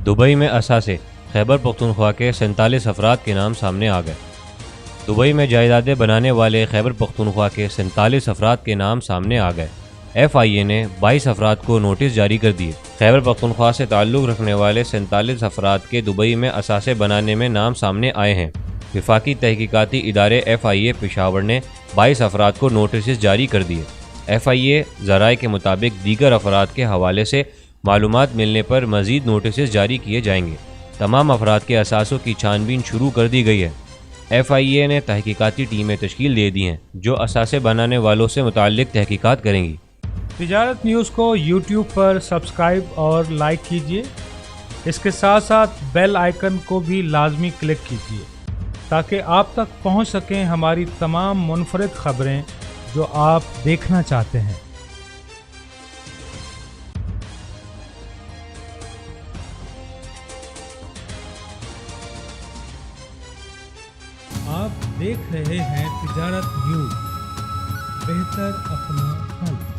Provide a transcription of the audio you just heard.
Dubai میں اثاثے خیبر پختونخوا کے 47 افراد کے نام سامنے آ گئے۔ دبئی میں جائیدادیں بنانے والے خیبر پختونخوا کے 47 افراد کے نام سامنے آ گئے۔ ایف آئی اے نے 22 افراد کو نوٹس جاری کر دیے۔ خیبر پختونخوا سے تعلق رکھنے والے 47 افراد کے دبئی میں اثاثے بنانے میں نام سامنے آئے ہیں۔ وفاقی تحقیقاتی ادارے ایف آئی اے پشاور نے 22 افراد کو نوٹسز جاری کر دیے۔ ایف آئی اے ذرائع کے مطابق دیگر افراد کے حوالے سے معلومات ملنے پر مزید نوٹسز جاری کیے جائیں گے۔ تمام افراد کے اثاثوں کی چھان بین شروع کر دی گئی ہے۔ ایف آئی اے نے تحقیقاتی ٹیمیں تشکیل دے دی ہیں جو اثاثے بنانے والوں سے متعلق تحقیقات کریں گی۔ تجارت نیوز کو یوٹیوب پر سبسکرائب اور لائک کیجیے۔ اس کے ساتھ ساتھ بیل آئیکن کو بھی لازمی کلک کیجیے تاکہ آپ تک پہنچ سکیں ہماری تمام منفرد خبریں جو آپ دیکھنا چاہتے ہیں۔ آپ دیکھ رہے ہیں تجارت نیوز، بہتر اپنا حل۔